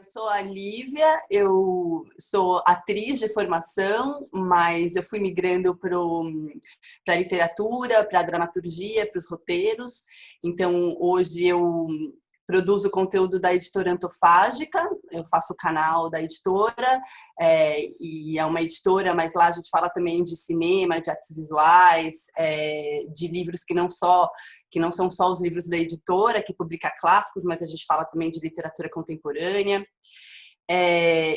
Sou a Lívia, eu sou atriz de formação, mas eu fui migrando para a literatura, para a dramaturgia, para os roteiros. Então, hoje eu produzo conteúdo da editora Antofágica, eu faço o canal da editora, e é uma editora, mas lá a gente fala também de cinema, de artes visuais, de livros que não são só os livros da editora, que publica clássicos, mas a gente fala também de literatura contemporânea.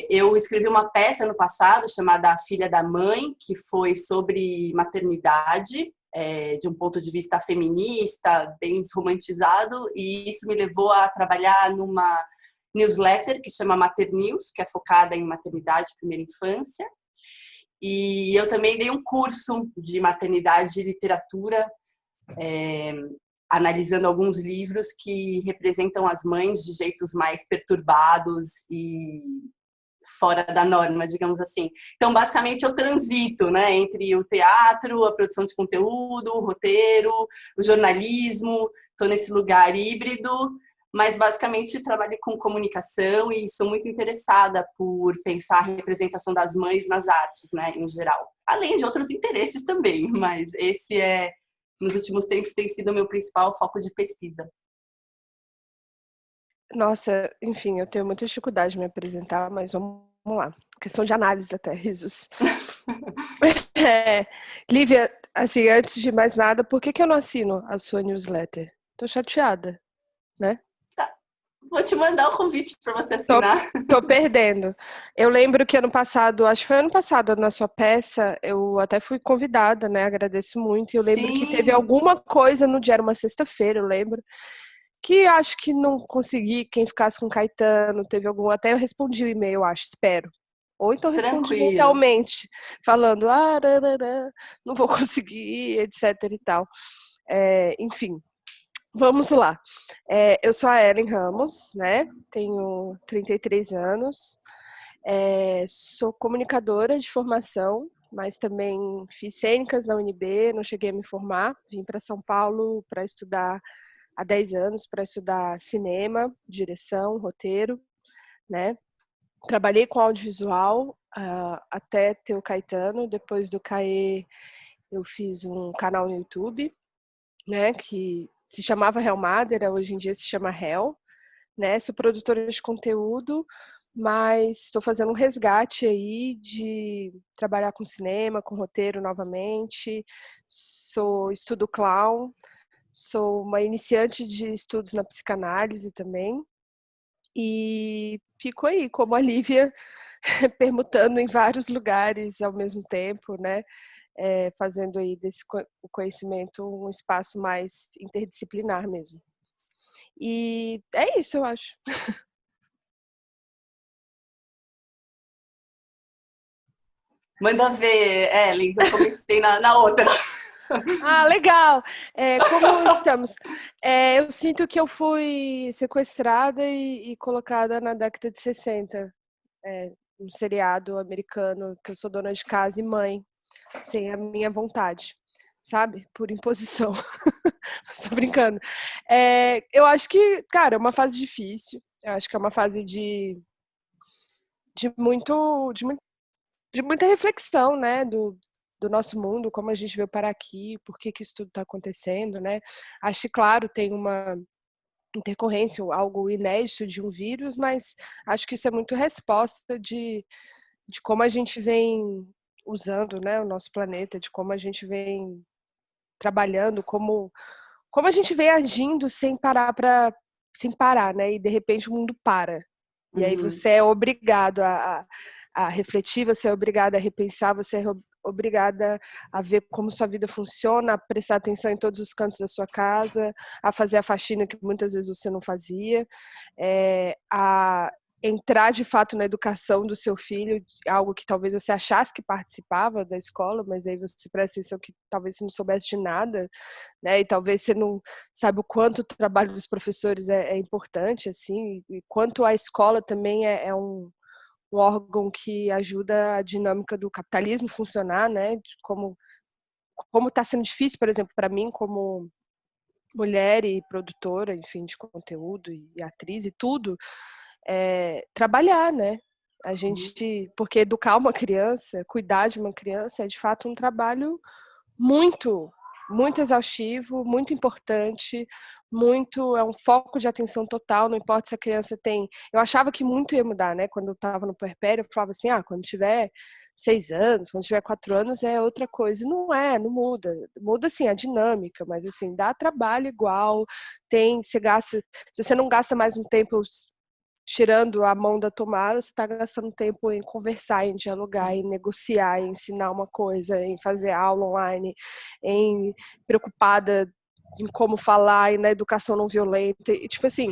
Eu escrevi uma peça no passado chamada A Filha da Mãe, que foi sobre maternidade, de um ponto de vista feminista, bem romantizado, e isso me levou a trabalhar numa newsletter que chama Mater News, que é focada em maternidade e primeira infância. E eu também dei um curso de maternidade e literatura, analisando alguns livros que representam as mães de jeitos mais perturbados e fora da norma, digamos assim. Então, basicamente, eu transito, né, entre o teatro, a produção de conteúdo, o roteiro, o jornalismo. Estou nesse lugar híbrido, mas basicamente trabalho com comunicação e sou muito interessada por pensar a representação das mães nas artes, né, em geral. Além de outros interesses também, mas esse nos últimos tempos, tem sido o meu principal foco de pesquisa. Nossa, enfim, eu tenho muita dificuldade de me apresentar, mas vamos lá. Questão de análise até, risos. Lívia, assim, antes de mais nada, por que eu não assino a sua newsletter? Tô chateada, né? Tá. Vou te mandar o convite para você Tô, assinar. tô perdendo. Eu lembro que ano passado, acho que foi ano passado, na sua peça, eu até fui convidada, né? Agradeço muito. E eu lembro que teve Sim, alguma coisa no dia, era uma sexta-feira, eu lembro, que acho que não consegui, quem ficasse com Caetano, teve algum, até eu respondi o e-mail, acho, espero. Ou então respondi tranquilo. mentalmente, falando, rarará, não vou conseguir, etc e tal. Enfim, vamos lá. Eu sou a Ellen Ramos, né? Tenho 33 anos, sou comunicadora de formação, mas também fiz cênicas na UNB, não cheguei a me formar, vim para São Paulo para estudar há 10 anos para estudar cinema, direção, roteiro, né? Trabalhei com audiovisual até ter o Caetano. Depois do Caê, eu fiz um canal no YouTube, né? Que se chamava Hell Madeira, hoje em dia se chama Hell, né? Sou produtora de conteúdo, mas estou fazendo um resgate aí de trabalhar com cinema, com roteiro novamente. Estudo clown, sou uma iniciante de estudos na psicanálise também. E fico aí, como a Lívia, permutando em vários lugares ao mesmo tempo, né? Fazendo aí o conhecimento um espaço mais interdisciplinar mesmo. E é isso, eu acho. Manda ver, Ellen, que eu comecei na outra. Ah, legal! Como estamos? Eu sinto que eu fui sequestrada e colocada na década de 60, um seriado americano, que eu sou dona de casa e mãe, sem a minha vontade, sabe? Por imposição. Tô brincando. Eu acho que, cara, é uma fase difícil. Eu acho que é uma fase de muito, de muita reflexão, né? Do nosso mundo, como a gente veio parar aqui, por que isso tudo está acontecendo, né? Acho que, claro, tem uma intercorrência, algo inédito de um vírus, mas acho que isso é muito resposta de como a gente vem usando, né, o nosso planeta, de como a gente vem trabalhando, como a gente vem agindo sem parar, né? E de repente o mundo para. E aí Uhum. você é obrigado a refletir, você é obrigado a repensar, você é obrigada a ver como sua vida funciona, a prestar atenção em todos os cantos da sua casa, a fazer a faxina que muitas vezes você não fazia, a entrar de fato na educação do seu filho, algo que talvez você achasse que participava da escola, mas aí você presta atenção que talvez você não soubesse de nada, né? E talvez você não sabe o quanto o trabalho dos professores é importante, assim, e quanto a escola também é um órgão que ajuda a dinâmica do capitalismo funcionar, né? De como está sendo difícil, por exemplo, para mim, como mulher e produtora, enfim, de conteúdo e atriz e tudo, trabalhar, né? A gente, porque educar uma criança, cuidar de uma criança é de fato um trabalho muito, muito exaustivo, muito importante, é um foco de atenção total, não importa se a criança tem. Eu achava que muito ia mudar, né? Quando eu estava no puerpério, eu falava assim, quando tiver 6 anos, quando tiver 4 anos é outra coisa. E não é, não muda. Muda assim a dinâmica, mas assim, dá trabalho igual, você gasta, se você não gasta mais um tempo tirando a mão da tomada, você está gastando tempo em conversar, em dialogar, em negociar, em ensinar uma coisa, em fazer aula online, em preocupada em como falar e na educação não violenta. E, tipo assim,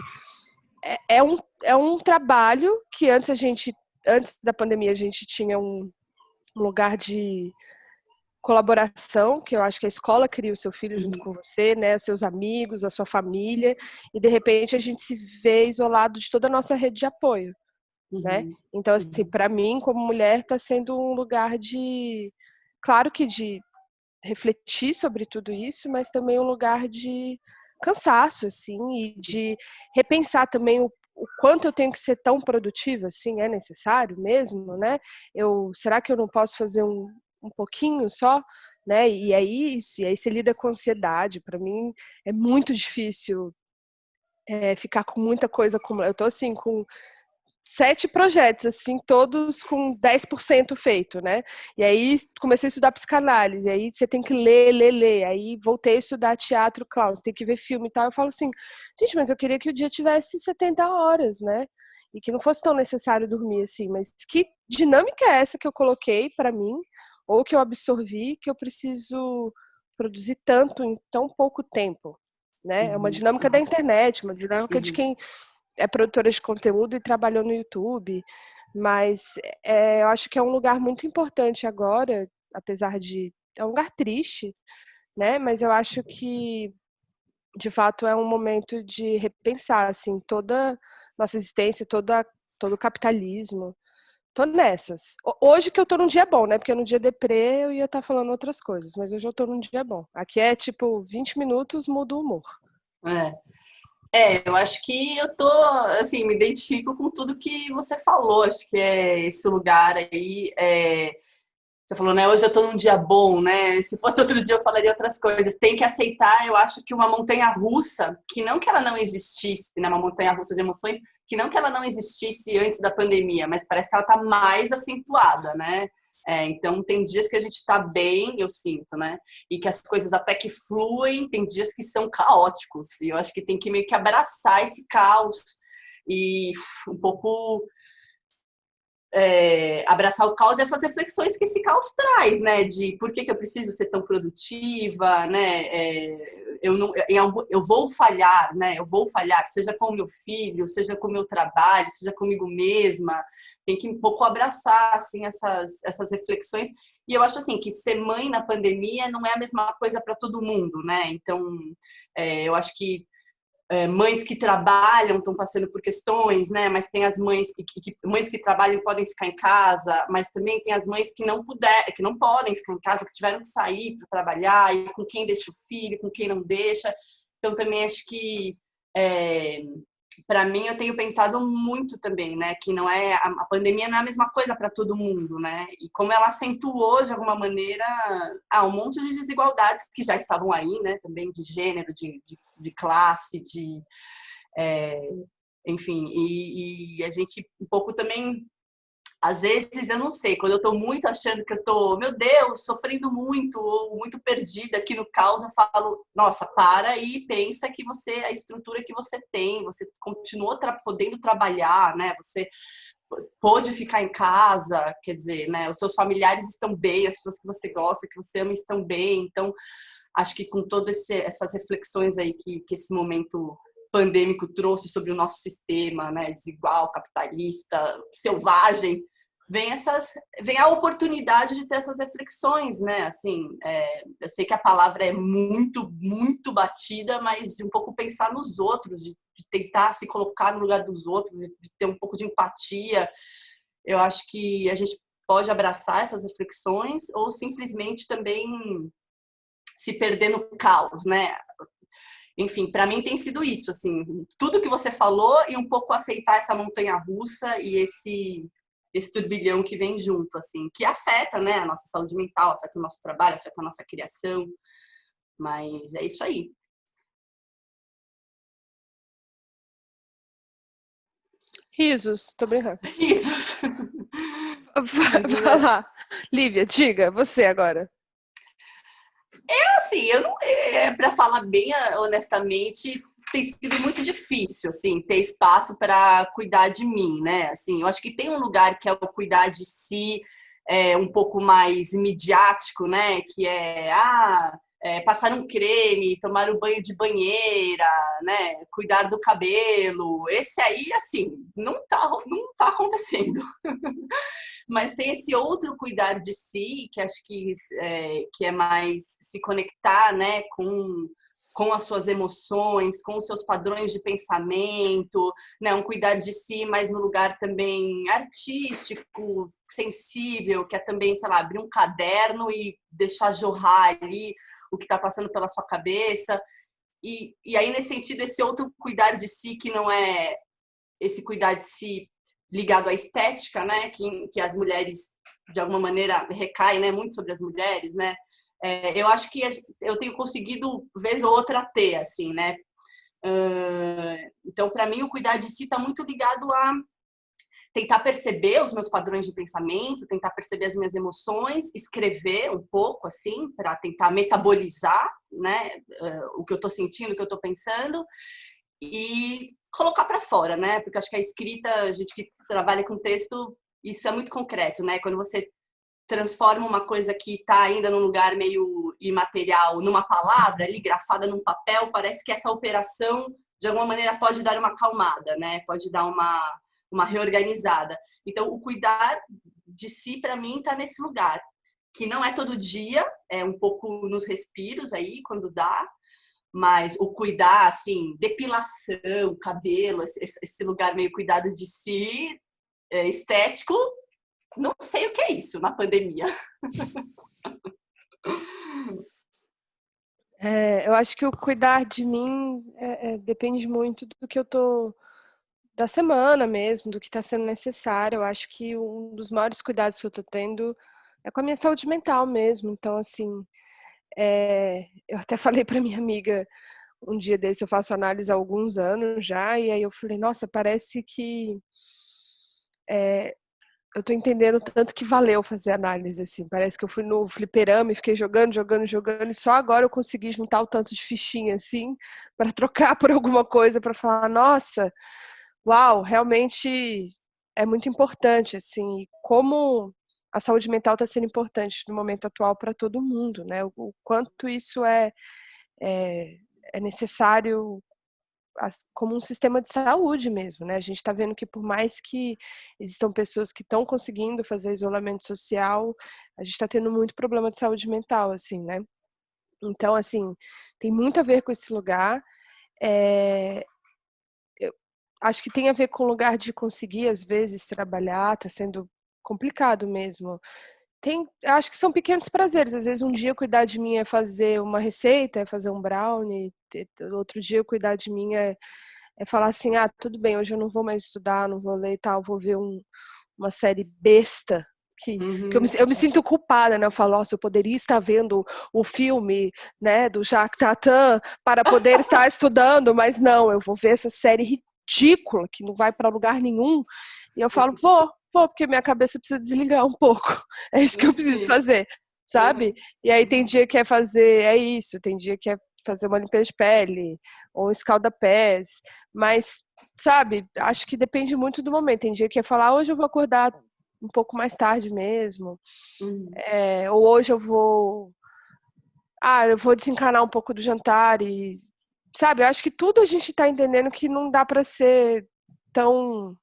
é um trabalho que antes da pandemia, a gente tinha um lugar de colaboração, que eu acho que a escola cria o seu filho junto com você, né, seus amigos, a sua família, e de repente a gente se vê isolado de toda a nossa rede de apoio, né? Então, assim, para mim, como mulher, está sendo um lugar claro que de refletir sobre tudo isso, mas também um lugar de cansaço, assim, e de repensar também o quanto eu tenho que ser tão produtiva, assim, é necessário mesmo, né? Será que eu não posso fazer um pouquinho só, né? E aí você lida com ansiedade. Para mim é muito difícil ficar com muita coisa acumulada. Eu tô assim com 7 projetos, assim, todos com 10% feito, né? E aí comecei a estudar psicanálise, aí você tem que ler. Aí voltei a estudar teatro, Klaus, tem que ver filme e tal. Eu falo assim, gente, mas eu queria que o dia tivesse 70 horas, né? E que não fosse tão necessário dormir assim, mas que dinâmica é essa que eu coloquei para mim, ou que eu absorvi, que eu preciso produzir tanto em tão pouco tempo, né? É uma dinâmica da internet, uma dinâmica de quem é produtora de conteúdo e trabalhou no YouTube, mas eu acho que é um lugar muito importante agora, apesar de é um lugar triste, né? Mas eu acho que de fato é um momento de repensar assim toda nossa existência, todo o capitalismo. Tô nessas. Hoje que eu tô num dia bom, né? Porque no dia deprê eu ia estar falando outras coisas, mas hoje eu tô num dia bom. Aqui é tipo 20 minutos, muda o humor. Eu acho que eu tô, assim, me identifico com tudo que você falou. Acho que é esse lugar aí. Você falou, né? Hoje eu tô num dia bom, né? Se fosse outro dia eu falaria outras coisas. Tem que aceitar, eu acho que uma montanha russa, que não que ela não existisse, né? Uma montanha russa de emoções, que não que ela não existisse antes da pandemia, mas parece que ela tá mais acentuada, né? Então, tem dias que a gente tá bem, eu sinto, né? E que as coisas até que fluem, tem dias que são caóticos. E eu acho que tem que meio que abraçar esse caos e um pouco abraçar o caos e essas reflexões que esse caos traz, né? De por que eu preciso ser tão produtiva, né? Eu vou falhar, né? Eu vou falhar, seja com o meu filho, seja com o meu trabalho, seja comigo mesma. Tem que um pouco abraçar, assim, essas reflexões. E eu acho, assim, que ser mãe na pandemia não é a mesma coisa para todo mundo, né? Então, eu acho que mães que trabalham estão passando por questões, né? Mas tem as mães que trabalham podem ficar em casa, mas também tem as mães que que não podem ficar em casa, que tiveram que sair para trabalhar, e com quem deixa o filho, com quem não deixa. Então também acho que para mim eu tenho pensado muito também, né, que não é a pandemia não é a mesma coisa para todo mundo, né? E como ela acentuou de alguma maneira um monte de desigualdades que já estavam aí, né, também de gênero, de classe, enfim, e a gente um pouco também às vezes, eu não sei, quando eu tô muito achando que eu tô, meu Deus, sofrendo muito, ou muito perdida aqui no caos, eu falo, nossa, para e pensa que a estrutura que você tem, você continuou podendo trabalhar, né? Você pôde ficar em casa, quer dizer, né? Os seus familiares estão bem, as pessoas que você gosta, que você ama estão bem. Então, acho que com todas essas reflexões aí que esse momento pandêmico trouxe sobre o nosso sistema, né, desigual, capitalista, selvagem, vem a oportunidade de ter essas reflexões, né? Assim, eu sei que a palavra é muito, muito batida, mas de um pouco pensar nos outros, de tentar se colocar no lugar dos outros, de ter um pouco de empatia. Eu acho que a gente pode abraçar essas reflexões ou simplesmente também se perder no caos, né? Enfim, para mim tem sido isso, assim, tudo que você falou e um pouco aceitar essa montanha-russa e esse turbilhão que vem junto, assim, que afeta, né, a nossa saúde mental, afeta o nosso trabalho, afeta a nossa criação, mas é isso aí. Risos, tô brincando. Risos. Vai lá. Lívia, diga, você agora. Assim, eu não, para falar bem honestamente, tem sido muito difícil, assim, ter espaço para cuidar de mim, né? Assim, eu acho que tem um lugar que é o cuidar de si, um pouco mais midiático, né? Que passar um creme, tomar um banho de banheira, né? Cuidar do cabelo. Esse aí, assim, não tá acontecendo. Mas tem esse outro cuidar de si, que acho que é mais se conectar, né, com as suas emoções, com os seus padrões de pensamento, né, um cuidar de si, mas no lugar também artístico, sensível, que é também, sei lá, abrir um caderno e deixar jorrar ali o que está passando pela sua cabeça. E aí, nesse sentido, esse outro cuidar de si, que não é esse cuidar de si ligado à estética, né, que as mulheres, de alguma maneira, recai, né, muito sobre as mulheres, né, eu acho que eu tenho conseguido, vez ou outra, ter, assim, né. Então, para mim, o cuidar de si está muito ligado a tentar perceber os meus padrões de pensamento, tentar perceber as minhas emoções, escrever um pouco, assim, para tentar metabolizar, né, o que eu estou sentindo, o que eu estou pensando, e colocar para fora, né? Porque acho que a escrita, a gente que trabalha com texto, isso é muito concreto, né? Quando você transforma uma coisa que está ainda num lugar meio imaterial numa palavra, ali grafada num papel, parece que essa operação, de alguma maneira, pode dar uma acalmada, né? Pode dar uma reorganizada. Então, o cuidar de si, para mim, está nesse lugar. Que não é todo dia, é um pouco nos respiros aí, quando dá, mas o cuidar, assim, depilação, cabelo, esse lugar meio cuidado de si, estético, não sei o que é isso na pandemia. Eu acho que o cuidar de mim depende muito do que eu tô da semana mesmo, do que está sendo necessário. Eu acho que um dos maiores cuidados que eu tô tendo é com a minha saúde mental mesmo. Então, assim, eu até falei para minha amiga um dia desse, eu faço análise há alguns anos já, e aí eu falei, nossa, parece que eu tô entendendo tanto que valeu fazer análise, assim. Parece que eu fui no fliperama e fiquei jogando, jogando, jogando, e só agora eu consegui juntar o tanto de fichinha, assim, para trocar por alguma coisa, para falar, nossa, uau, realmente é muito importante, assim, como a saúde mental está sendo importante no momento atual para todo mundo, né? O quanto isso é, é necessário como um sistema de saúde mesmo, né? A gente está vendo que por mais que existam pessoas que estão conseguindo fazer isolamento social, a gente está tendo muito problema de saúde mental, assim, né? Então, assim, tem muito a ver com esse lugar. Eu acho que tem a ver com o lugar de conseguir, às vezes, trabalhar, está sendo complicado mesmo. Acho que são pequenos prazeres. Às vezes um dia cuidar de mim é fazer uma receita, é fazer um brownie. Outro dia cuidar de mim é falar assim, ah, tudo bem, hoje eu não vou mais estudar, não vou ler e tal, vou ver uma série besta. Que eu me sinto culpada, né? Eu falo, nossa, eu poderia estar vendo o filme, né, do Jacques Tatan para poder estar estudando, mas não, eu vou ver essa série ridícula que não vai para lugar nenhum. E eu falo, vou, porque minha cabeça precisa desligar um pouco. É isso que eu preciso Sim. fazer, sabe? E aí tem dia que é fazer, isso, tem dia que é fazer uma limpeza de pele, ou um escalda-pés, mas, sabe, acho que depende muito do momento. Tem dia que é falar, hoje eu vou acordar um pouco mais tarde mesmo, ou hoje eu vou desencanar um pouco do jantar e, sabe, eu acho que tudo a gente tá entendendo que não dá para ser tão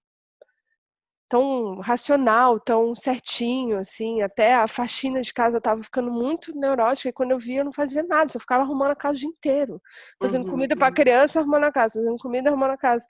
tão racional, tão certinho, assim, até a faxina de casa estava ficando muito neurótica e quando eu via eu não fazia nada, só ficava arrumando a casa o dia inteiro, fazendo comida para criança, arrumando a casa, fazendo comida, arrumando a casa.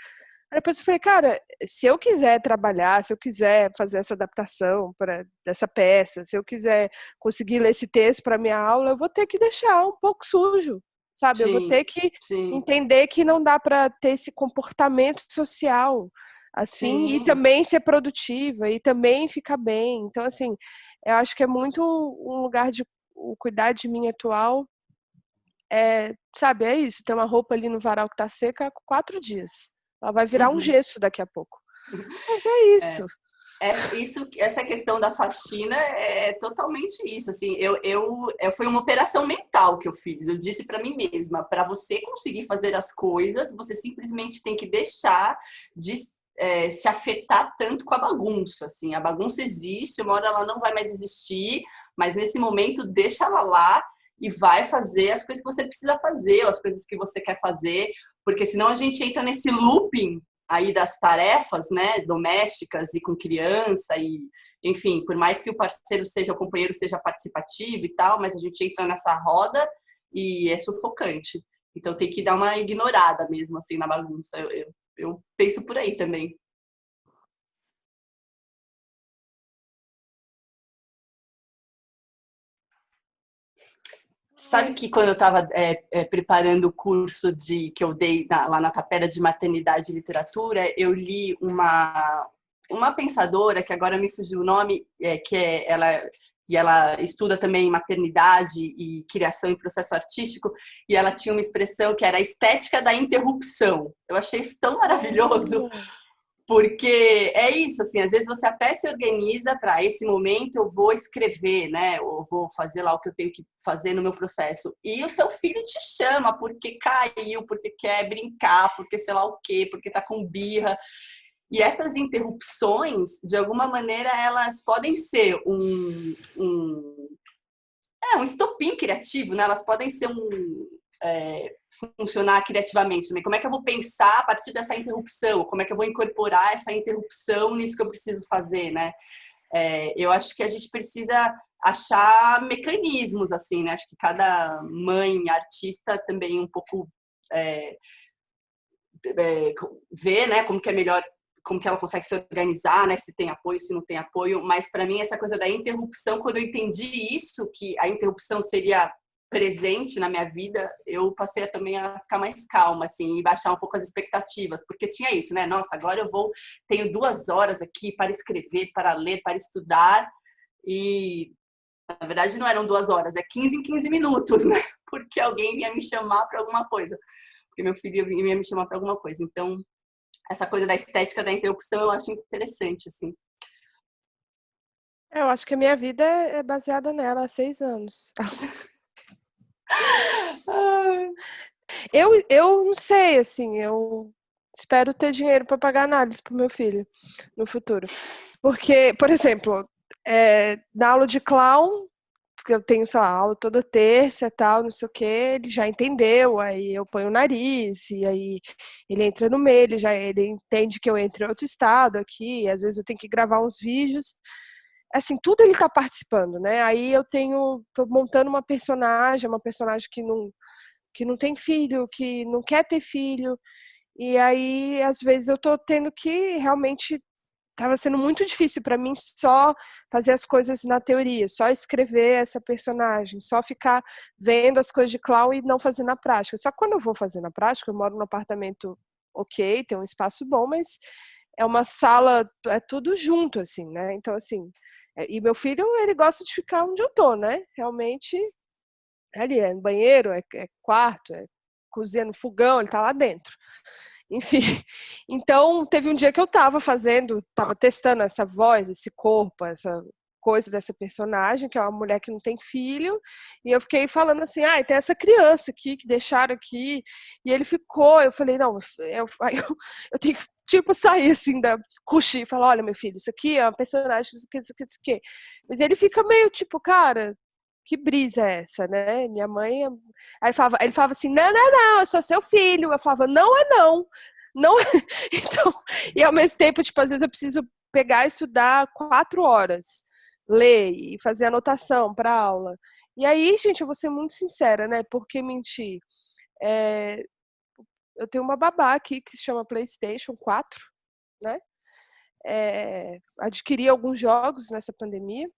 Aí depois eu falei, cara, se eu quiser trabalhar, se eu quiser fazer essa adaptação para dessa peça, se eu quiser conseguir ler esse texto para minha aula, eu vou ter que deixar um pouco sujo, sabe? Eu vou Sim, ter que sim, entender que não dá para ter esse comportamento social assim e sim. também ser produtiva e também ficar bem. Então, assim, eu acho que é muito um lugar de o cuidar de mim atual sabe, é isso, tem uma roupa ali no varal que tá seca há 4 dias. Ela vai virar um gesso daqui a pouco. Mas é É. isso. Essa questão da faxina é totalmente isso. Assim, foi uma operação mental que eu fiz. Eu disse para mim mesma: para você conseguir fazer as coisas, você simplesmente tem que deixar de se afetar tanto com a bagunça. Assim, a bagunça existe, uma hora ela não vai mais existir, mas nesse momento deixa ela lá e vai fazer as coisas que você precisa fazer, ou as coisas que você quer fazer, porque senão a gente entra nesse looping aí das tarefas, né, domésticas e com criança e, enfim, por mais que o parceiro seja, o companheiro seja participativo e tal, mas a gente entra nessa roda e é sufocante. Então tem que dar uma ignorada mesmo, assim, na bagunça. Eu penso por aí também. Sabe que quando eu estava preparando o curso que eu dei lá na Tapera de Maternidade e Literatura, eu li uma pensadora, que agora me fugiu o nome, ela estuda também maternidade e criação em processo artístico, e ela tinha uma expressão que era a estética da interrupção. Eu achei isso tão maravilhoso, porque é isso, assim, às vezes você até se organiza para esse momento eu vou escrever, né? Ou vou fazer lá o que eu tenho que fazer no meu processo. E o seu filho te chama porque caiu, porque quer brincar, porque sei lá o quê, porque tá com birra. E essas interrupções, de alguma maneira, elas podem ser um estopim criativo, né? Elas podem ser funcionar criativamente também. Como é que eu vou pensar a partir dessa interrupção? Como é que eu vou incorporar essa interrupção nisso que eu preciso fazer, né? Eu acho que a gente precisa achar mecanismos, assim, né? Acho que cada mãe artista também um pouco ver, né, como que é melhor, como que ela consegue se organizar, né, se tem apoio, se não tem apoio, mas para mim essa coisa da interrupção, quando eu entendi isso, que a interrupção seria presente na minha vida, eu passei também a ficar mais calma, assim, e baixar um pouco as expectativas, porque tinha isso, né, nossa, agora tenho 2 horas aqui para escrever, para ler, para estudar, e na verdade não eram 2 horas, é 15 em 15 minutos, né, porque alguém ia me chamar para alguma coisa, porque meu filho ia me chamar para alguma coisa, então essa coisa da estética da interrupção eu acho interessante, assim. Eu acho que a minha vida é baseada nela há 6 anos. Eu não sei, assim, eu espero ter dinheiro para pagar análise pro meu filho no futuro. Porque, por exemplo, na aula de clown, que eu tenho, sei lá, aula toda terça e tal, não sei o que, ele já entendeu, aí eu ponho o nariz, e aí ele entra no meio, ele entende que eu entro em outro estado aqui, às vezes eu tenho que gravar uns vídeos, assim, tudo ele tá participando, né? Aí tô montando uma personagem que não tem filho, que não quer ter filho, e aí às vezes eu tô tendo que realmente estava sendo muito difícil para mim só fazer as coisas na teoria, só escrever essa personagem, só ficar vendo as coisas de clown e não fazer na prática. Só que quando eu vou fazer na prática, eu moro num apartamento ok, tem um espaço bom, mas é uma sala, é tudo junto, assim, né? Então, assim, e meu filho, ele gosta de ficar onde eu tô, né? Realmente, ali é no banheiro, é quarto, é cozinha no fogão, ele tá lá dentro. Enfim, então teve um dia que eu tava testando essa voz, esse corpo, essa coisa dessa personagem, que é uma mulher que não tem filho, e eu fiquei falando assim, tem essa criança aqui que deixaram aqui, e ele ficou, eu falei, não, eu tenho que, tipo, sair assim da coxinha e falar, olha, meu filho, isso aqui é uma personagem, isso aqui, isso aqui, isso aqui. Mas ele fica meio tipo, cara, que brisa é essa, né? Minha mãe. Aí ele falava assim: não, não, não, eu sou seu filho. Eu falava: não é não. Não é. Então, e ao mesmo tempo, tipo, às vezes eu preciso pegar e estudar 4 horas, ler e fazer anotação para aula. E aí, gente, eu vou ser muito sincera, né? Por que mentir? É, eu tenho uma babá aqui que se chama PlayStation 4, né? Adquiri alguns jogos nessa pandemia.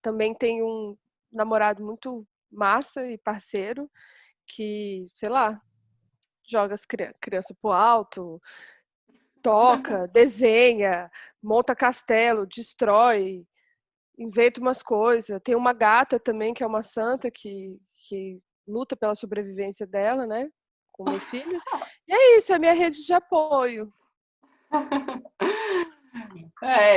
Também tenho um namorado muito massa e parceiro, que, sei lá, joga as crianças pro alto, toca, desenha, monta castelo, destrói, inventa umas coisas. Tem uma gata também, que é uma santa, que luta pela sobrevivência dela, né? Com meu filho. E é isso, é a minha rede de apoio.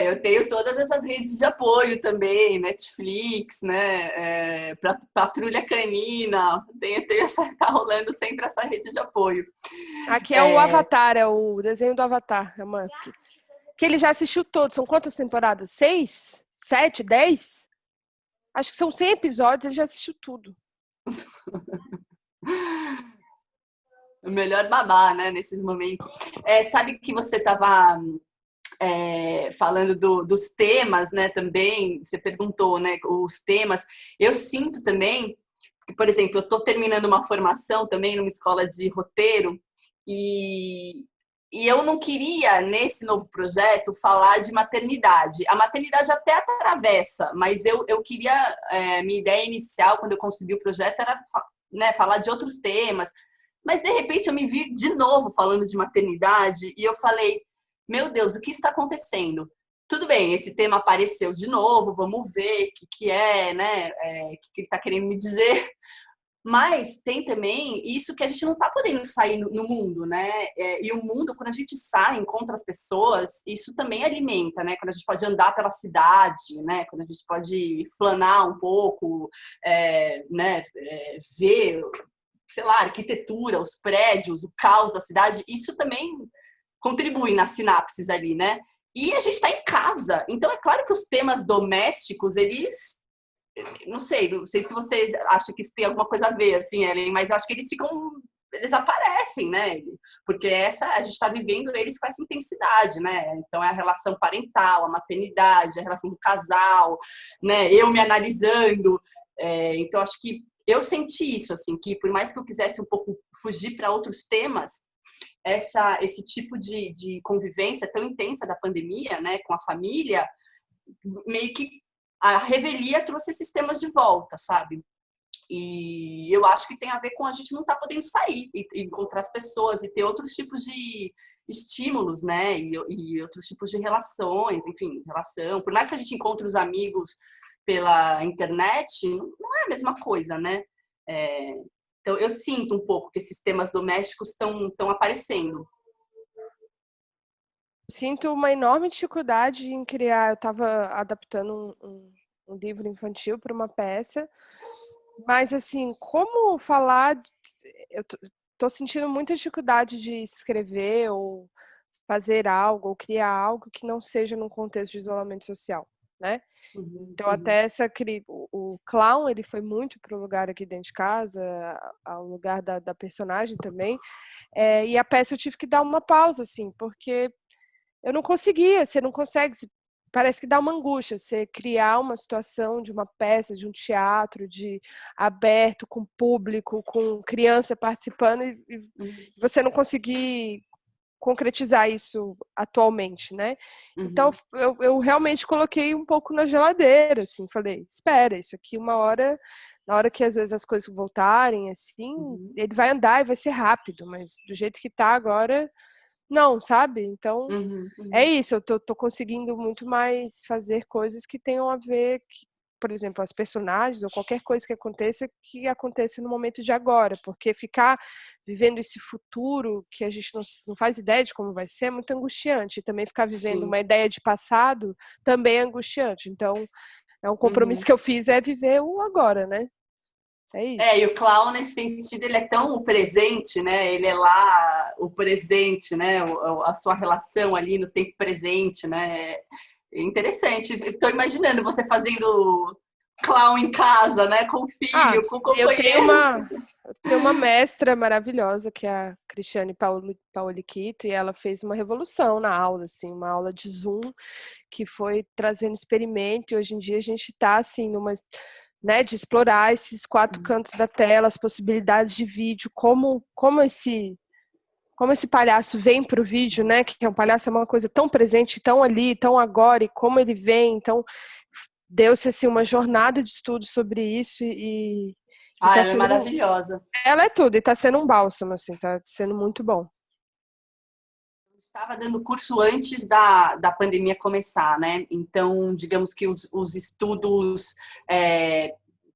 Eu tenho todas essas redes de apoio também, Netflix, né? Patrulha Canina, tá rolando sempre essa rede de apoio. Aqui é o Avatar, é o desenho do Avatar. Que ele já assistiu todos. São quantas temporadas? 6? 7? 10? Acho que são 100 episódios, ele já assistiu tudo. O melhor babá, né, nesses momentos. Sabe que você estava falando dos temas, né, também, você perguntou, né, os temas. Eu sinto também, que, por exemplo, eu estou terminando uma formação também numa escola de roteiro e eu não queria, nesse novo projeto, falar de maternidade. A maternidade até atravessa, mas eu queria, minha ideia inicial, quando eu concebi o projeto, era, né, falar de outros temas. Mas, de repente, eu me vi de novo falando de maternidade e eu falei, meu Deus, o que está acontecendo? Tudo bem, esse tema apareceu de novo, vamos ver o que é, né? O que ele está querendo me dizer. Mas tem também isso que a gente não está podendo sair no mundo, né? E o mundo, quando a gente sai, encontra as pessoas, isso também alimenta, né? Quando a gente pode andar pela cidade, né? Quando a gente pode flanar um pouco, né? Ver, sei lá, a arquitetura, os prédios, o caos da cidade, isso também contribui nas sinapses ali, né? E a gente está em casa, então é claro que os temas domésticos, eles não sei se vocês acham que isso tem alguma coisa a ver, assim, Ellen, mas eu acho que eles aparecem, né? Porque a gente está vivendo eles com essa intensidade, né? Então é a relação parental, a maternidade, a relação do casal, né? Eu me analisando. Então acho que eu senti isso, assim, que por mais que eu quisesse um pouco fugir para outros temas, esse tipo de convivência tão intensa da pandemia, né, com a família, meio que a revelia trouxe esses temas de volta, sabe? E eu acho que tem a ver com a gente não estar podendo sair e encontrar as pessoas e ter outros tipos de estímulos, né? E outros tipos de relações, enfim, relação. Por mais que a gente encontre os amigos pela internet, não é a mesma coisa, né? Então, eu sinto um pouco que esses temas domésticos estão aparecendo. Sinto uma enorme dificuldade em criar. Eu estava adaptando um livro infantil para uma peça, mas assim, como falar? Eu tô sentindo muita dificuldade de escrever ou fazer algo ou criar algo que não seja num contexto de isolamento social, né? Então até o clown, ele foi muito pro lugar aqui dentro de casa, ao lugar da personagem também, e a peça eu tive que dar uma pausa, assim, porque eu não conseguia, você não consegue, parece que dá uma angústia, você criar uma situação de uma peça, de um teatro, de aberto, com público, com criança participando, e você não conseguir concretizar isso atualmente, né? Então, eu realmente coloquei um pouco na geladeira, assim, falei, espera, isso aqui uma hora, na hora que às vezes as coisas voltarem, assim, ele vai andar e vai ser rápido, mas do jeito que tá agora, não, sabe? Então, é isso, eu tô conseguindo muito mais fazer coisas que tenham a ver, por exemplo, as personagens ou qualquer coisa que aconteça no momento de agora, porque ficar vivendo esse futuro que a gente não faz ideia de como vai ser é muito angustiante, e também ficar vivendo uma ideia de passado também é angustiante, então é um compromisso que eu fiz, é viver o agora, né? É isso. E o clown, nesse sentido, ele é tão o presente, né? Ele é lá o presente, né? A sua relação ali no tempo presente, né? É interessante. Estou imaginando você fazendo clown em casa, né? Com o filho, com o companheiro. Eu tenho uma mestra maravilhosa, que é a Cristiane Pauliquito, e ela fez uma revolução na aula, assim, uma aula de Zoom, que foi trazendo experimento, e hoje em dia a gente está, assim, né, de explorar esses 4 cantos da tela, as possibilidades de vídeo, como esse palhaço vem para o vídeo, né? Que um palhaço é uma coisa tão presente, tão ali, tão agora, e como ele vem. Então, deu-se assim, uma jornada de estudo sobre isso, e E tá Ela é sendo, maravilhosa. ela é tudo, e tá sendo um bálsamo, assim, tá sendo muito bom. Eu estava dando curso antes da pandemia começar, né? Então, digamos que os estudos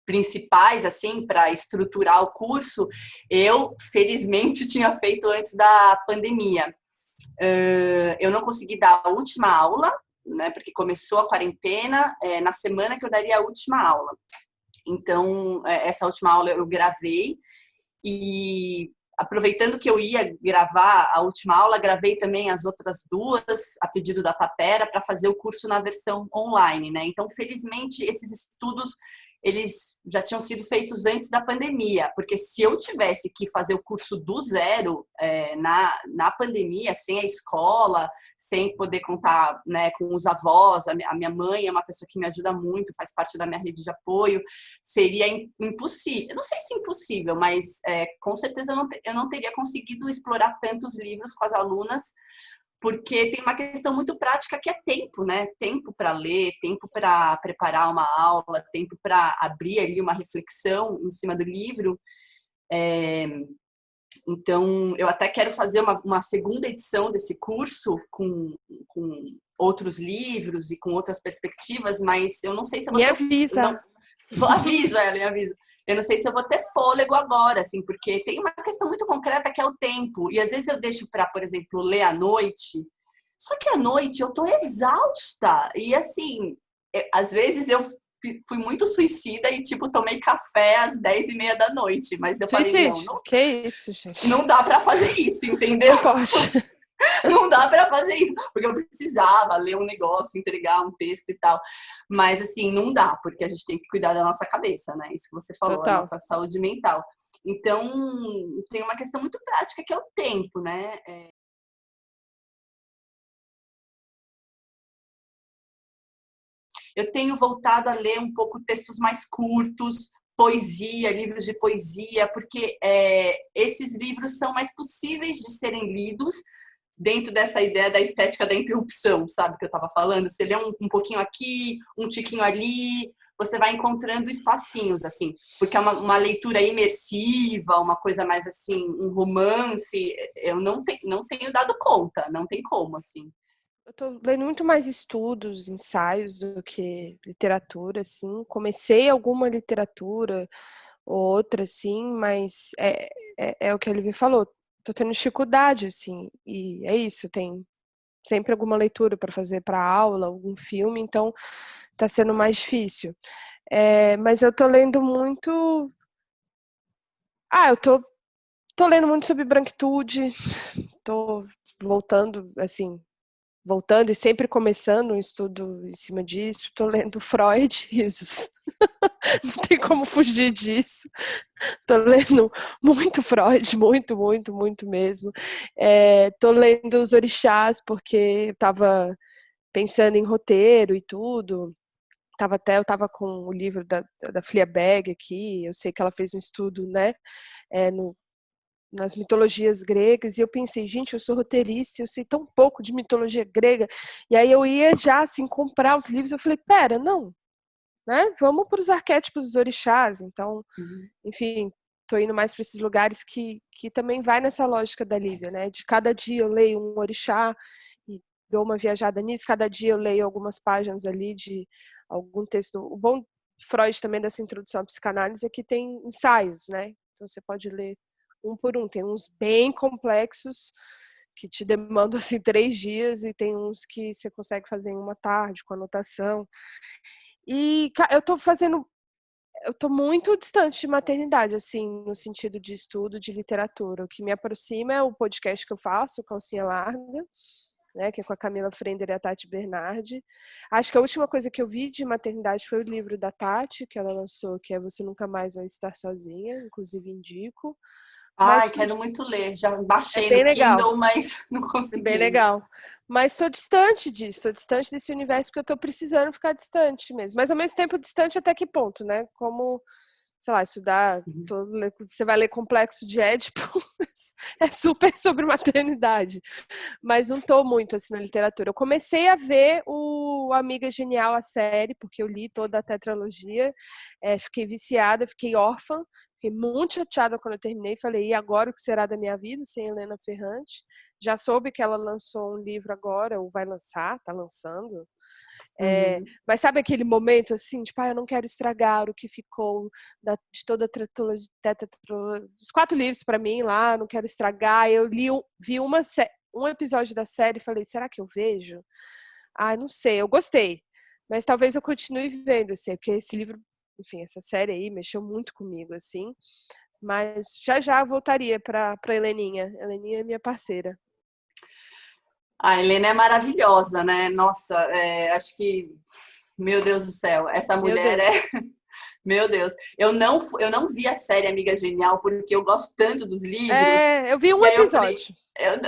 principais, assim, para estruturar o curso, eu, felizmente, tinha feito antes da pandemia. Eu não consegui dar a última aula, né? Porque começou a quarentena, na semana que eu daria a última aula. Então, essa última aula eu gravei e aproveitando que eu ia gravar a última aula, gravei também as outras duas a pedido da Tapera para fazer o curso na versão online, né? Então, felizmente, esses estudos eles já tinham sido feitos antes da pandemia, porque se eu tivesse que fazer o curso do zero na pandemia, sem a escola, sem poder contar, né, com os avós, a minha mãe é uma pessoa que me ajuda muito, faz parte da minha rede de apoio, seria impossível. Eu não sei se impossível, mas com certeza eu não teria conseguido explorar tantos livros com as alunas, porque tem uma questão muito prática que é tempo, né? Tempo para ler, tempo para preparar uma aula, tempo para abrir ali uma reflexão em cima do livro. Então, eu até quero fazer uma segunda edição desse curso com outros livros e com outras perspectivas, mas eu não sei se eu vou Me ter... Não, avisa. aviso ela, me avisa. Eu não sei se eu vou ter fôlego agora, assim, porque tem uma questão muito concreta que é o tempo. E às vezes eu deixo para, por exemplo, ler à noite. Só que à noite eu tô exausta. E assim, às vezes eu fui muito suicida e, tipo, tomei café às 10:30 da noite. Mas eu falei, não, Suicídio. não, Que isso, gente? não dá para fazer isso, entendeu? Não pode. Não dá para fazer isso, porque eu precisava ler um negócio, entregar um texto e tal. Mas assim, não dá, porque a gente tem que cuidar da nossa cabeça, né? Isso que você falou, a Total. nossa saúde mental. Então, tem uma questão muito prática que é o tempo, né? Eu tenho voltado a ler um pouco textos mais curtos, poesia, livros de poesia, porque esses livros são mais possíveis de serem lidos dentro dessa ideia da estética da interrupção, sabe, que eu estava falando? Você lê um pouquinho aqui, um tiquinho ali, você vai encontrando espacinhos, assim, porque é uma leitura imersiva, uma coisa mais assim, um romance, eu não tenho dado conta, não tem como, assim. Eu tô lendo muito mais estudos, ensaios do que literatura, assim. Comecei alguma literatura ou outra, assim, mas é o que a Olivia falou. Tô tendo dificuldade, assim, e é isso, tem sempre alguma leitura para fazer para aula, algum filme, então tá sendo mais difícil. Mas eu tô lendo muito. Eu tô lendo muito sobre branquitude, tô voltando, assim, voltando e sempre começando um estudo em cima disso. Estou lendo Freud, risos. Não tem como fugir disso. Estou lendo muito Freud, muito, muito, muito mesmo. Estou lendo os orixás, porque eu estava pensando em roteiro e tudo. Eu estava com o livro da Fleabag aqui, eu sei que ela fez um estudo, né, nas mitologias gregas, e eu pensei, gente, eu sou roteirista, eu sei tão pouco de mitologia grega, e aí eu ia já, assim, comprar os livros, eu falei, pera, não, né, vamos para os arquétipos dos orixás, então, enfim, tô indo mais para esses lugares que também vai nessa lógica da Lívia, né, de cada dia eu leio um orixá, e dou uma viajada nisso, cada dia eu leio algumas páginas ali de algum texto, o bom Freud também dessa introdução à psicanálise é que tem ensaios, né, então você pode ler um por um. Tem uns bem complexos que te demandam assim 3 dias e tem uns que você consegue fazer em uma tarde com anotação. E eu tô muito distante de maternidade, assim, no sentido de estudo de literatura. O que me aproxima é o podcast que eu faço, Calcinha Larga, né, que é com a Camila Frender e a Tati Bernardi. Acho que a última coisa que eu vi de maternidade foi o livro da Tati, que ela lançou, que é Você Nunca Mais Vai Estar Sozinha, inclusive indico. Mas Ai, quero muito ler. Já é baixei bem no legal, Kindle, mas não é bem consegui ainda. legal. Mas estou distante disso, estou distante desse universo porque eu estou precisando ficar distante mesmo. Mas ao mesmo tempo distante até que ponto, né? Como sei lá, estudar, Uhum. você vai ler Complexo de Édipo, é super sobre maternidade, mas não tô muito assim na literatura. Eu comecei a ver o Amiga Genial, a série, porque eu li toda a tetralogia, fiquei viciada, fiquei órfã, fiquei muito chateada quando eu terminei, falei, e agora o que será da minha vida sem Helena Ferrante? Já soube que ela lançou um livro agora, ou vai lançar, tá lançando. Uhum. Mas sabe aquele momento assim, tipo, eu não quero estragar o que ficou de toda a tetralogia, os 4 livros para mim lá, não quero estragar. Eu vi um episódio da série e falei, será que eu vejo? Não sei, eu gostei. Mas talvez eu continue vendo, assim, porque esse livro, enfim, essa série aí mexeu muito comigo, assim. Mas já eu voltaria para Heleninha. Heleninha é minha parceira. A Helena é maravilhosa, né? Nossa, acho que, meu Deus do céu, essa Meu mulher Deus. meu Deus. Eu não vi a série Amiga Genial porque eu gosto tanto dos livros. Eu vi um E aí eu falei, episódio.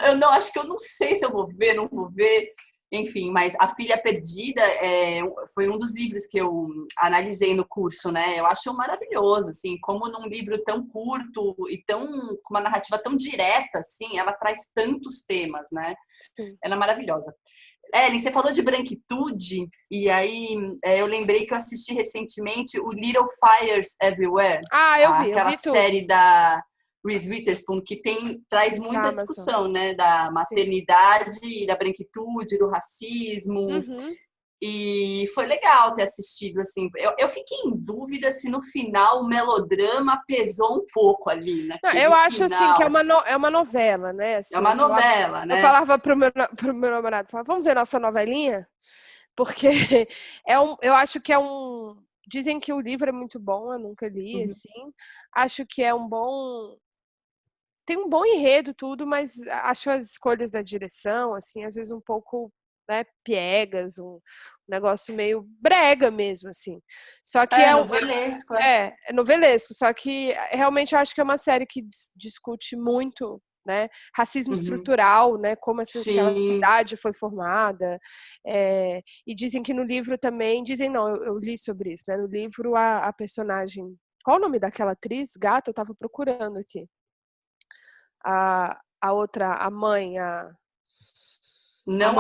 eu não acho que eu não sei se eu vou ver, não vou ver. Enfim, mas A Filha Perdida foi um dos livros que eu analisei no curso, né? Eu acho maravilhoso, assim, como num livro tão curto e com uma narrativa tão direta, assim, ela traz tantos temas, né? Sim. Ela é maravilhosa. Ellen, você falou de branquitude, e aí eu lembrei que eu assisti recentemente o Little Fires Everywhere, Eu aquela vi tudo. série da Reese Witherspoon, que traz Da muita Amazon. discussão, né, da Sim. maternidade, da branquitude, do racismo, Uhum. e foi legal ter assistido, assim. Eu fiquei em dúvida se no final o melodrama pesou um pouco ali, Não, naquele eu acho assim que final. é uma novela, né? É Assim, uma novela, eu né? falava pro meu namorado, falava, vamos ver nossa novelinha? Porque eu acho que é um. Dizem que o livro é muito bom, eu nunca li, Uhum. assim. Acho que é um bom. Tem um bom enredo, tudo, mas acho as escolhas da direção, assim, às vezes um pouco, né, piegas, um negócio meio brega mesmo, assim. Só que É novelesco, é. é novelesco, só que realmente eu acho que é uma série que discute muito, né, racismo Uhum. estrutural, né, como aquela Sim. cidade foi formada, e dizem que no livro também, dizem não, eu li sobre isso, né, no livro a personagem, qual o nome daquela atriz? Gata, eu tava procurando aqui. A outra, a Não mãe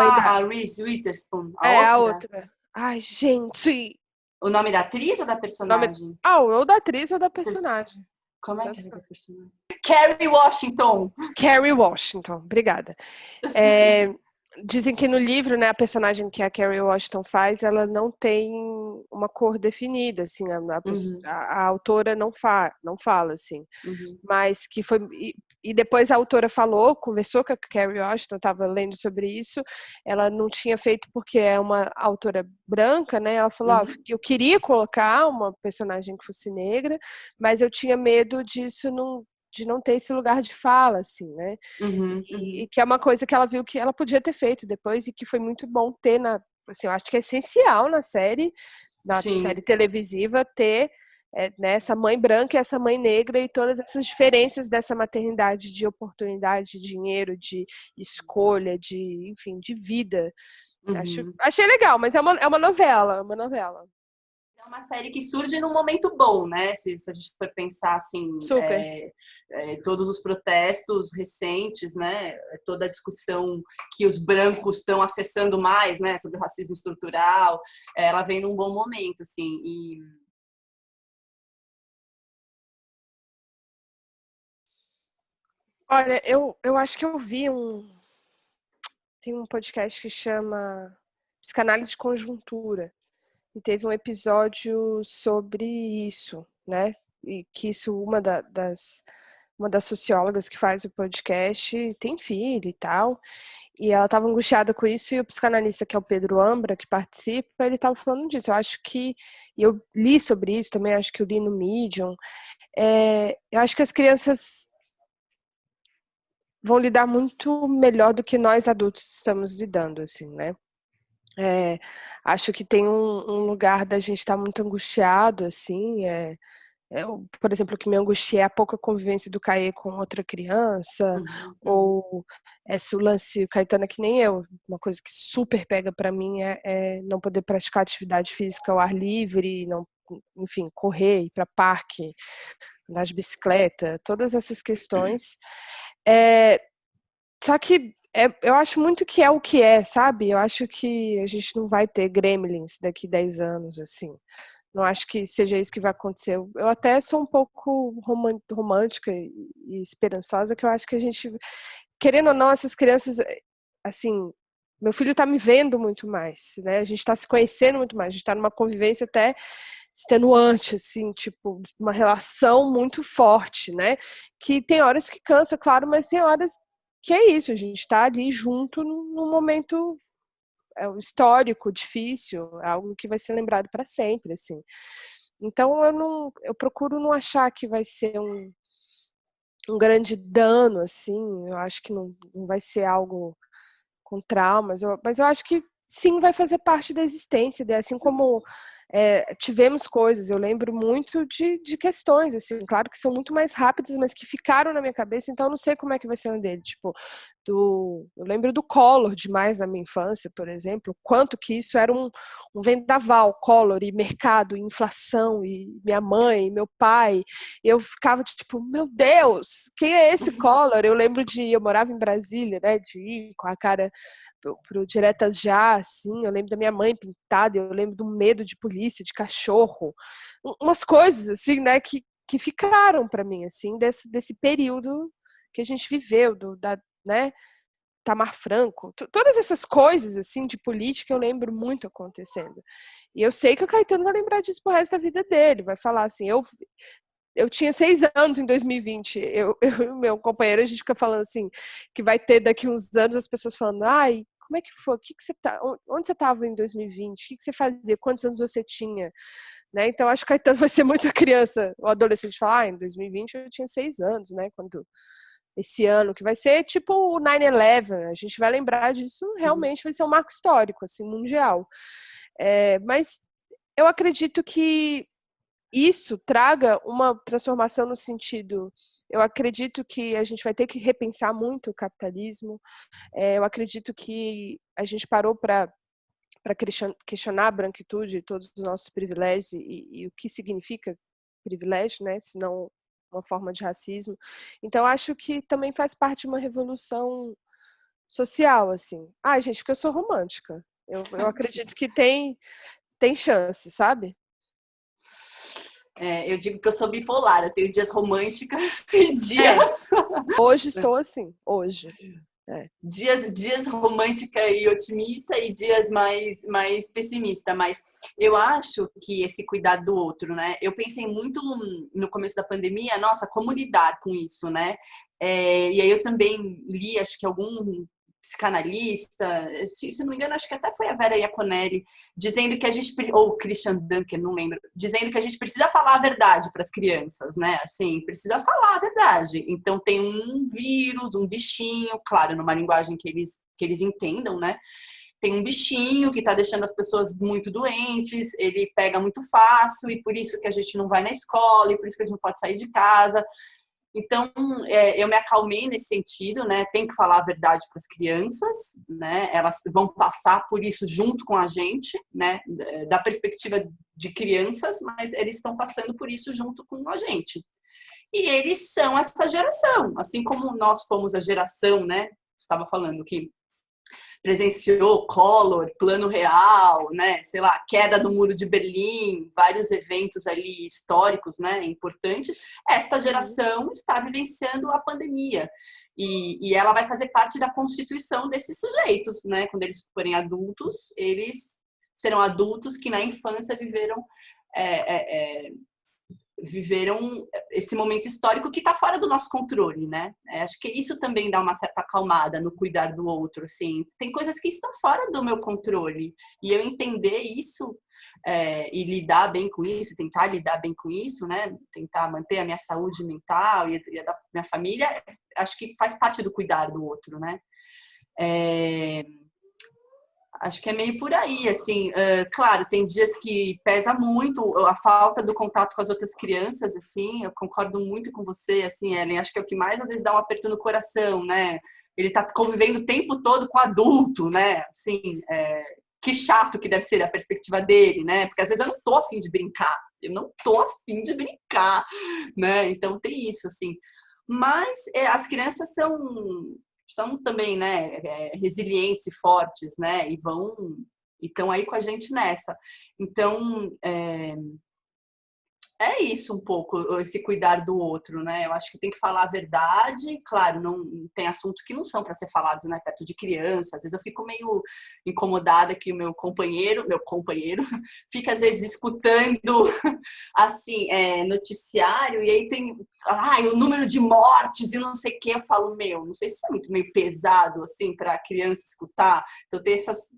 da. a Reese Witherspoon, a A outra? outra. Ai, gente! O nome da atriz ou da O nome. personagem? Ou da atriz ou da personagem. Como é que Tanto era da faz. personagem? Kerry Washington. Kerry Washington, obrigada. É, dizem que no livro, né, a personagem que a Kerry Washington faz, ela não tem uma cor definida, assim, Uhum, a autora não fala, assim. uhum, Mas que foi. E depois a autora falou, conversou com a Kerry Washington, estava lendo sobre isso. Ela não tinha feito porque é uma autora branca, né? Ela falou: uhum, eu queria colocar uma personagem que fosse negra, mas eu tinha medo disso de não ter esse lugar de fala, assim, né? uhum, E uhum. que é uma coisa que ela viu que ela podia ter feito depois e que foi muito bom ter assim, eu acho que é essencial na série Sim. televisiva ter né, essa mãe branca e essa mãe negra e todas essas diferenças dessa maternidade de oportunidade, de dinheiro, de escolha, enfim, de vida. Uhum. Achei legal, mas é uma novela, uma novela. É uma série que surge num momento bom, né? Se a gente for pensar assim, Super. todos os protestos recentes, né? Toda a discussão que os brancos estão acessando mais, né? Sobre o racismo estrutural, ela vem num bom momento, assim. E Olha, eu acho que eu vi tem um podcast que chama Psicanálise de Conjuntura. E teve um episódio sobre isso, né? E que isso, uma das sociólogas que faz o podcast tem filho e tal. E ela estava angustiada com isso, e o psicanalista, que é o Pedro Ambra, que participa, ele estava falando disso. Eu acho que, e eu li sobre isso também, acho que eu li no Medium. Eu acho que as crianças vão lidar muito melhor do que nós adultos estamos lidando, assim, né? Acho que tem um lugar da gente estar muito angustiado, assim, por exemplo, o que me angustia é a pouca convivência do Caê com outra criança, uhum, uhum, ou esse lance, o Caetano é que nem eu, uma coisa que super pega para mim é não poder praticar atividade física ao ar livre, não enfim, correr, ir para parque, andar de bicicleta, todas essas questões. Só que eu acho muito que é o que é, sabe? Eu acho que a gente não vai ter Gremlins daqui 10 anos, assim. Não acho que seja isso que vai acontecer. Eu até sou um pouco romântica e esperançosa, que eu acho que a gente, querendo ou não, essas crianças, assim, meu filho tá me vendo muito mais, né? A gente tá se conhecendo muito mais, a gente tá numa convivência até extenuante, assim, tipo, uma relação muito forte, né? Que tem horas que cansa, claro, mas tem horas que é isso, a gente tá ali junto num momento histórico, difícil, algo que vai ser lembrado para sempre, assim. Então eu procuro não achar que vai ser um grande dano, assim. Eu acho que não vai ser algo com traumas, mas eu acho que sim, vai fazer parte da existência, assim como tivemos coisas, eu lembro muito de questões, assim, claro que são muito mais rápidas, mas que ficaram na minha cabeça, então eu não sei como é que vai ser um dele, tipo, eu lembro do Collor demais na minha infância, por exemplo, quanto que isso era um vendaval, Collor, e mercado, e inflação, e minha mãe, meu pai, eu ficava tipo, meu Deus, quem é esse Collor? Eu morava em Brasília, né, de ir com a cara pro Diretas Já, assim, eu lembro da minha mãe pintada, eu lembro do medo de polícia, de cachorro, umas coisas, assim, né, que ficaram para mim, assim, desse período que a gente viveu, né, Tamar Franco, todas essas coisas, assim, de política eu lembro muito acontecendo. E eu sei que o Caetano vai lembrar disso pro resto da vida dele, vai falar assim, eu tinha 6 anos em 2020. Eu e meu companheiro, a gente fica falando assim, que vai ter daqui uns anos as pessoas falando, ai, como é que foi? Onde você estava em 2020? O que você fazia? Quantos anos você tinha? Né? Então, acho que o Caetano vai ser muito a criança, o adolescente, falar, em 2020 eu tinha 6 anos, né? Quando esse ano, que vai ser tipo o 9/11, a gente vai lembrar disso, realmente vai ser um marco histórico, assim, mundial. Mas eu acredito que isso traga uma transformação no sentido, eu acredito que a gente vai ter que repensar muito o capitalismo, eu acredito que a gente parou para questionar a branquitude e todos os nossos privilégios e o que significa privilégio, né, se não uma forma de racismo. Então, acho que também faz parte de uma revolução social, assim. Ah, gente, porque eu sou romântica. Eu acredito que tem chance, sabe? Eu digo que eu sou bipolar, eu tenho dias românticas e dias. Hoje estou assim, hoje. Dias romântica e otimista e dias mais pessimista, mas eu acho que esse cuidar do outro, né? Eu pensei muito no começo da pandemia, nossa, como lidar com isso, né? E aí eu também li, acho que algum psicanalista, se não me engano, acho que até foi a Vera Iaconelli, dizendo que a gente, ou Christian Dunker, não lembro, dizendo que a gente precisa falar a verdade para as crianças, né? Assim, precisa falar a verdade. Então tem um vírus, um bichinho, claro, numa linguagem que eles entendam, né? Tem um bichinho que está deixando as pessoas muito doentes, ele pega muito fácil e por isso que a gente não vai na escola e por isso que a gente não pode sair de casa. Então, eu me acalmei nesse sentido, né? Tem que falar a verdade para as crianças, né? Elas vão passar por isso junto com a gente, né? Da perspectiva de crianças, mas eles estão passando por isso junto com a gente. E eles são essa geração, assim como nós fomos a geração, né? Estava falando que presenciou Collor, Plano Real, né, sei lá, queda do Muro de Berlim, vários eventos ali históricos, né, importantes. Esta geração está vivenciando a pandemia e ela vai fazer parte da constituição desses sujeitos, né? Quando eles forem adultos, eles serão adultos que na infância viveram esse momento histórico que está fora do nosso controle, né? Acho que isso também dá uma certa acalmada no cuidar do outro, assim. Tem coisas que estão fora do meu controle e eu entender isso e lidar bem com isso, tentar lidar bem com isso, né? Tentar manter a minha saúde mental e a da minha família, acho que faz parte do cuidar do outro, né? Acho que é meio por aí, assim, claro, tem dias que pesa muito a falta do contato com as outras crianças, assim, eu concordo muito com você, assim, Ellen, acho que é o que mais às vezes dá um aperto no coração, né? Ele tá convivendo o tempo todo com adulto, né? Assim, que chato que deve ser a perspectiva dele, né? Porque às vezes eu não tô a fim de brincar, eu não tô afim de brincar, né? Então tem isso, assim. Mas as crianças são também, né, resilientes e fortes, né? E estão aí com a gente nessa. Então, é isso um pouco, esse cuidar do outro, né? Eu acho que tem que falar a verdade. Claro, não tem assuntos que não são para ser falados, né, perto de criança. Às vezes eu fico meio incomodada que o meu companheiro fica às vezes escutando assim, noticiário, e aí tem o número de mortes e não sei o que. Eu falo, não sei se isso é muito meio pesado assim para a criança escutar. Então tem essas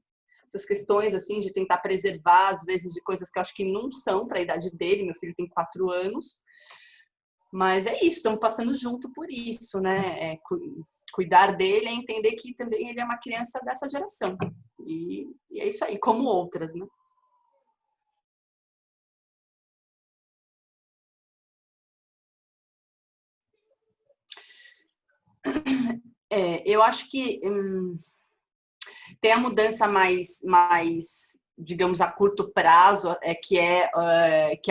questões assim de tentar preservar às vezes de coisas que eu acho que não são para a idade dele. Meu filho tem 4 anos, mas é isso, estamos passando junto por isso, né? Cuidar dele é entender que também ele é uma criança dessa geração, e é isso aí, como outras, né? Eu acho que tem a mudança mais, digamos, a curto prazo, que é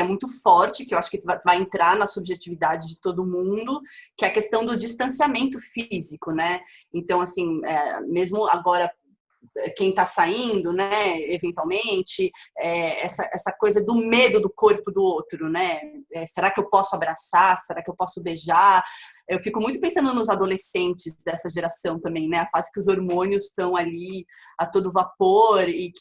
muito forte, que eu acho que vai entrar na subjetividade de todo mundo, que é a questão do distanciamento físico, né? Então, assim, mesmo agora quem está saindo, né, eventualmente, essa coisa do medo do corpo do outro, né? Será que eu posso abraçar? Será que eu posso beijar? Eu fico muito pensando nos adolescentes dessa geração também, né? A fase que os hormônios estão ali a todo vapor e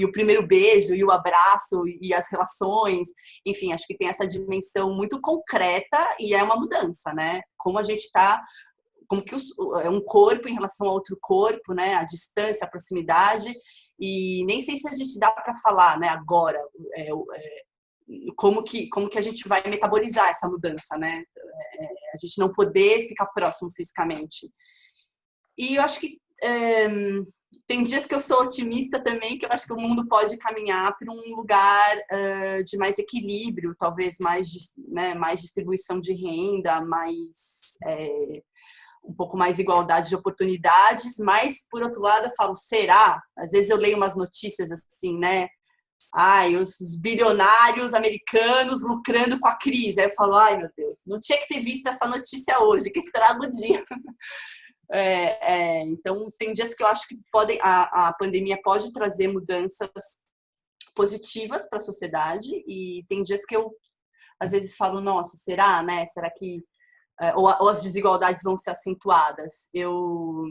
o primeiro beijo e o abraço e as relações, enfim, acho que tem essa dimensão muito concreta e é uma mudança, né? Como a gente está, como que é um corpo em relação a outro corpo, né? A distância, a proximidade, e nem sei se a gente dá para falar, né? Agora, como que a gente vai metabolizar essa mudança, né? A gente não poder ficar próximo fisicamente. E eu acho que tem dias que eu sou otimista também, que eu acho que o mundo pode caminhar para um lugar de mais equilíbrio, talvez mais distribuição de renda, um pouco mais igualdade de oportunidades, mas, por outro lado, eu falo, será? Às vezes eu leio umas notícias assim, né? Os bilionários americanos lucrando com a crise. Aí eu falo, meu Deus, não tinha que ter visto essa notícia hoje, que estraga o dia. Então, tem dias que eu acho que a pandemia pode trazer mudanças positivas para a sociedade, e tem dias que eu, às vezes, falo, nossa, será, né? Será que ou as desigualdades vão ser acentuadas? Eu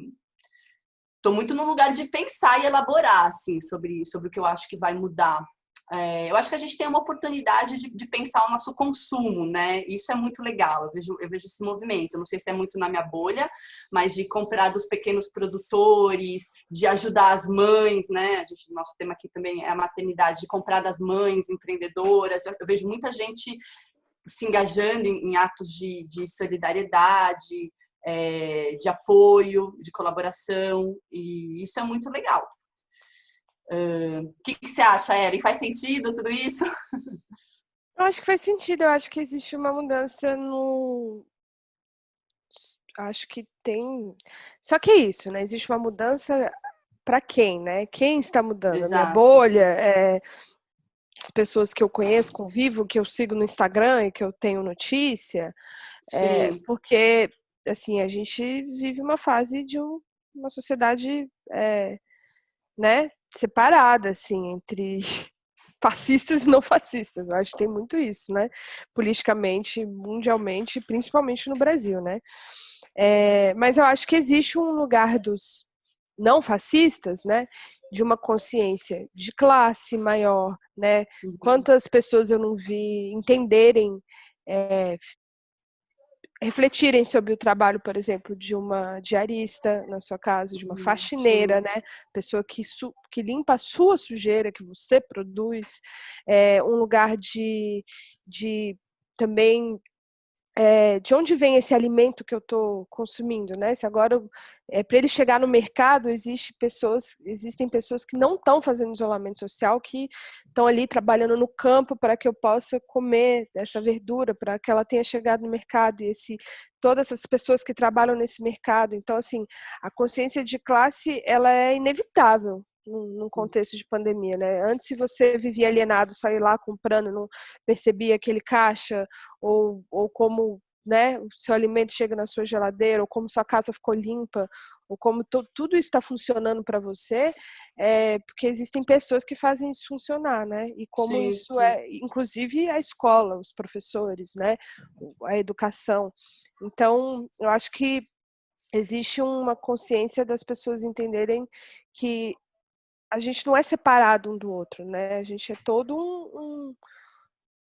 estou muito no lugar de pensar e elaborar assim, sobre o que eu acho que vai mudar. Eu acho que a gente tem uma oportunidade de pensar o nosso consumo, né? Isso é muito legal. Eu vejo esse movimento. Eu não sei se é muito na minha bolha, mas de comprar dos pequenos produtores, de ajudar as mães, né? Nosso tema aqui também é a maternidade, de comprar das mães empreendedoras. Eu vejo muita gente se engajando em atos de solidariedade, de apoio, de colaboração, e isso é muito legal. O que você acha, Ellen? Faz sentido tudo isso? Eu acho que faz sentido, eu acho que existe uma mudança no. Acho que tem. Só que é isso, né? Existe uma mudança para quem, né? Quem está mudando? A minha Exato. bolha, as pessoas que eu conheço, convivo, que eu sigo no Instagram e que eu tenho notícia, Sim. porque assim a gente vive uma fase de uma sociedade, né, separada assim entre fascistas e não fascistas. Eu acho que tem muito isso, né? Politicamente, mundialmente, principalmente no Brasil, né? Mas eu acho que existe um lugar dos não fascistas, né? De uma consciência de classe maior, né? Quantas pessoas eu não vi entenderem, refletirem sobre o trabalho, por exemplo, de uma diarista na sua casa, de uma faxineira, Sim. né? Pessoa que limpa a sua sujeira que você produz, um lugar de também de onde vem esse alimento que eu estou consumindo, né? Se agora, para ele chegar no mercado, existem pessoas que não estão fazendo isolamento social, que estão ali trabalhando no campo para que eu possa comer essa verdura, para que ela tenha chegado no mercado, e todas essas pessoas que trabalham nesse mercado. Então, assim, a consciência de classe, ela é inevitável, num contexto de pandemia, né? Antes, se você vivia alienado, só ir lá comprando, não percebia aquele caixa, ou como, né, o seu alimento chega na sua geladeira, ou como sua casa ficou limpa, ou como tudo isso está funcionando para você, porque existem pessoas que fazem isso funcionar, né? E como Sim, isso sim. inclusive a escola, os professores, né? A educação. Então, eu acho que existe uma consciência das pessoas entenderem que a gente não é separado um do outro, né? A gente é todo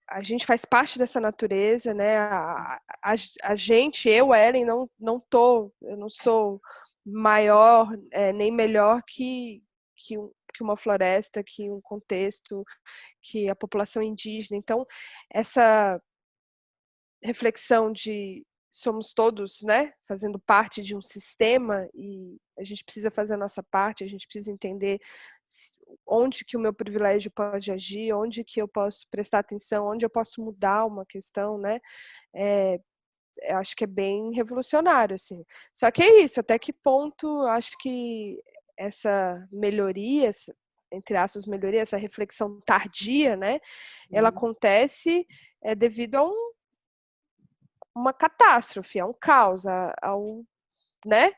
a gente faz parte dessa natureza, né? A gente, eu, Ellen, eu não sou maior nem melhor que uma floresta, que um contexto, que a população indígena. Então, essa reflexão de somos todos, né, fazendo parte de um sistema e a gente precisa fazer a nossa parte, a gente precisa entender onde que o meu privilégio pode agir, onde que eu posso prestar atenção, onde eu posso mudar uma questão, né? Eu acho que é bem revolucionário, assim. Só que é isso, até que ponto eu acho que essa melhoria, entre aspas, melhoria, essa reflexão tardia, né, ela acontece devido a uma catástrofe, a um caos, né?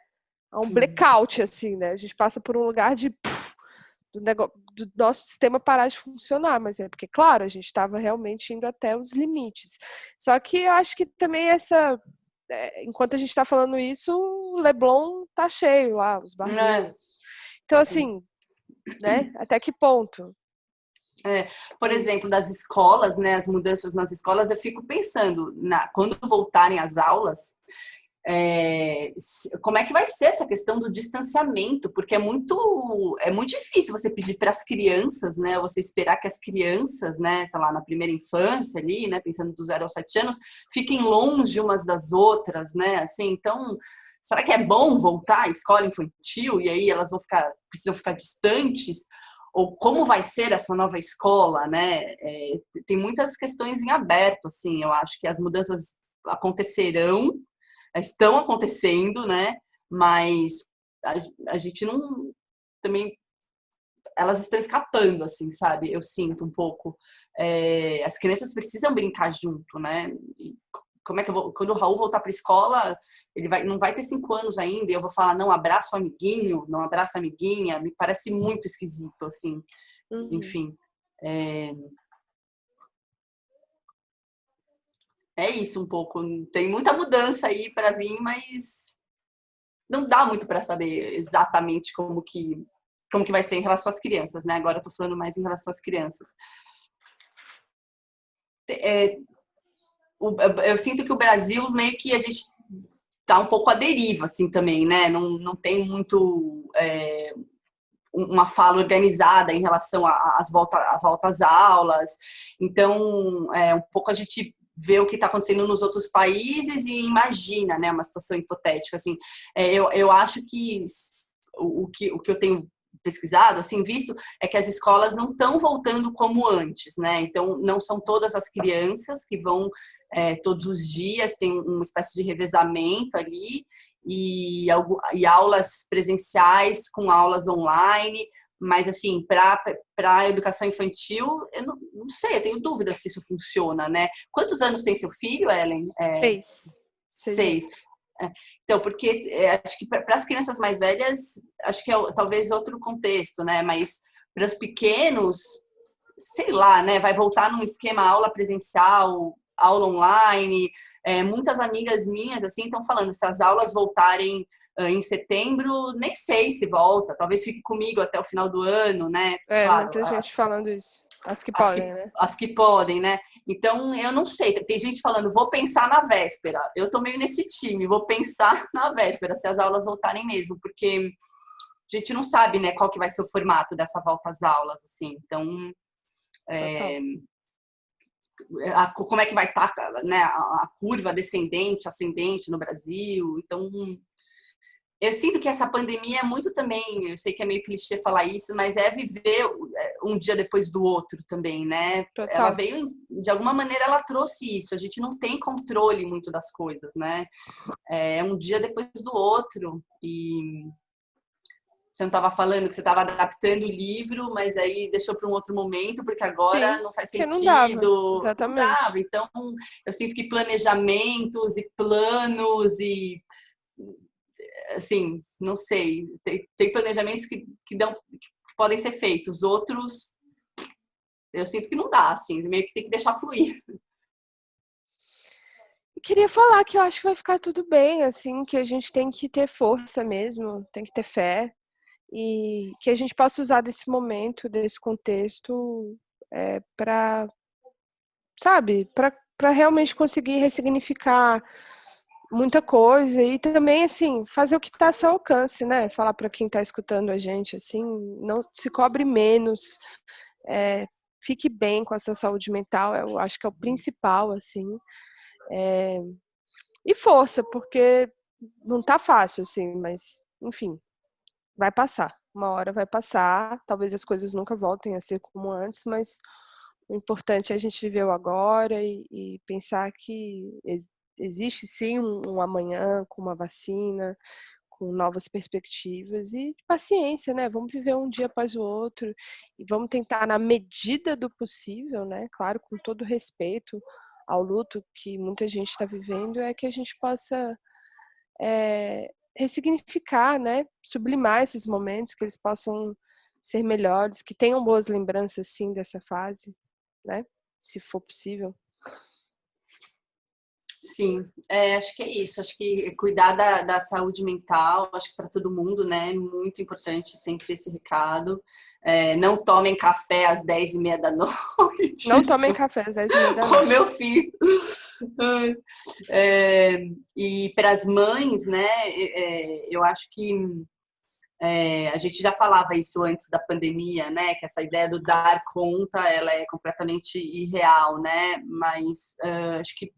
A um Uhum. blackout, assim, né? A gente passa por um lugar de do nosso sistema parar de funcionar, mas é porque, claro, a gente estava realmente indo até os limites. Só que eu acho que também enquanto a gente está falando isso, o Leblon tá cheio lá, os barzinhos. É, Então, sim. assim, né? Até que ponto? Por É isso. exemplo, das escolas, né, as mudanças nas escolas, eu fico pensando, quando voltarem as aulas, como é que vai ser essa questão do distanciamento? Porque é muito difícil você pedir para as crianças, né, você esperar que as crianças, né, sei lá, na primeira infância ali, né, pensando do 0 aos 7 anos, fiquem longe umas das outras, né, assim, então, será que é bom voltar à escola infantil e aí elas precisam ficar distantes? Ou como vai ser essa nova escola, né? Tem muitas questões em aberto, assim, eu acho que as mudanças acontecerão, estão acontecendo, né? Mas a gente não também elas estão escapando, assim, sabe? Eu sinto um pouco. As crianças precisam brincar junto, né? E como é que eu vou? Quando o Raul voltar para a escola, não vai ter 5 anos ainda, e eu vou falar, não abraça o amiguinho, não abraça a amiguinha, me parece muito esquisito, assim. Uhum. Enfim, é, é isso um pouco. Tem muita mudança aí para vir, mas não dá muito para saber exatamente como que vai ser em relação às crianças, né? Agora eu tô falando mais em relação às crianças. É, eu sinto que o Brasil meio que a gente tá um pouco à deriva, assim, também, né? Não tem muito uma fala organizada em relação à volta às aulas. Então, um pouco a gente vê o que está acontecendo nos outros países e imagina, né, uma situação hipotética. Assim, eu acho que o que eu tenho pesquisado, assim, visto, é que as escolas não estão voltando como antes, né? Então, não são todas as crianças que vão todos os dias, tem uma espécie de revezamento ali, e aulas presenciais com aulas online, mas assim, para a educação infantil, eu não sei, eu tenho dúvidas se isso funciona, né? Quantos anos tem seu filho, Ellen? 6. Seis anos. Então, porque acho que para as crianças mais velhas, acho que talvez outro contexto, né? Mas para os pequenos, sei lá, né? Vai voltar num esquema aula presencial, aula online. Muitas amigas minhas assim estão falando, se as aulas voltarem em setembro, nem sei se volta, talvez fique comigo até o final do ano, né? Claro, Muita gente falando isso. As que as podem, que, né? as que podem, né? Então, eu não sei. Tem gente falando, vou pensar na véspera. Eu tô meio nesse time, vou pensar na véspera, se as aulas voltarem mesmo, porque a gente não sabe, né, qual que vai ser o formato dessa volta às aulas, assim. Então, Total. é, como é que vai estar, né, a curva descendente, ascendente no Brasil. Então, eu sinto que essa pandemia é muito também, eu sei que é meio clichê falar isso, mas é viver um dia depois do outro também, né? Ela Total. veio, de alguma maneira, ela trouxe isso. A gente não tem controle muito das coisas, né? É um dia depois do outro. E Você não estava falando que você estava adaptando o livro, mas aí deixou para um outro momento, porque agora Sim, não faz porque não dava, sentido. Não exatamente. dava. Então, eu sinto que planejamentos e planos e, assim, não sei, tem planejamentos que podem ser feitos, outros eu sinto que não dá, assim, meio que tem que deixar fluir. E queria falar que eu acho que vai ficar tudo bem, assim, que a gente tem que ter força mesmo, tem que ter fé, e que a gente possa usar desse momento, desse contexto, para, sabe, para realmente conseguir ressignificar muita coisa e também, assim, fazer o que está a seu alcance, né? Falar para quem está escutando a gente, assim, não se cobre menos, é, fique bem com a sua saúde mental, eu acho que é o principal, assim, e força, porque não tá fácil, assim, mas, enfim, vai passar. Uma hora vai passar, talvez as coisas nunca voltem a ser como antes, mas o importante é a gente viver o agora e pensar que existe sim um amanhã com uma vacina, com novas perspectivas e paciência, né? Vamos viver um dia após o outro e vamos tentar, na medida do possível, né? Claro, com todo respeito ao luto que muita gente está vivendo, é que a gente possa ressignificar, né? Sublimar esses momentos, que eles possam ser melhores, que tenham boas lembranças, sim, dessa fase, né? Se for possível. Sim, acho que é isso. Acho que cuidar da saúde mental, acho que para todo mundo, né, é muito importante sempre esse recado. Não tomem café às 10h30 da Não noite, tomem café às 10h30 da como noite. eu fiz. E para as mães, né, eu acho que a gente já falava isso antes da pandemia, né, que essa ideia do dar conta, ela é completamente irreal, né, mas acho que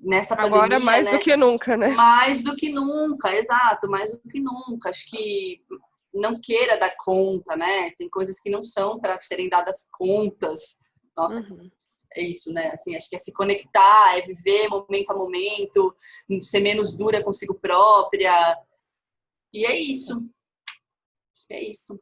nessa Agora pandemia, mais do né, que nunca, né? mais do que nunca, exato, mais do que nunca. Acho que não queira dar conta, né? Tem coisas que não são para serem dadas contas. Nossa, Uhum. é isso, né? Assim, acho que é se conectar, é viver momento a momento, ser menos dura consigo própria. E é isso. É isso.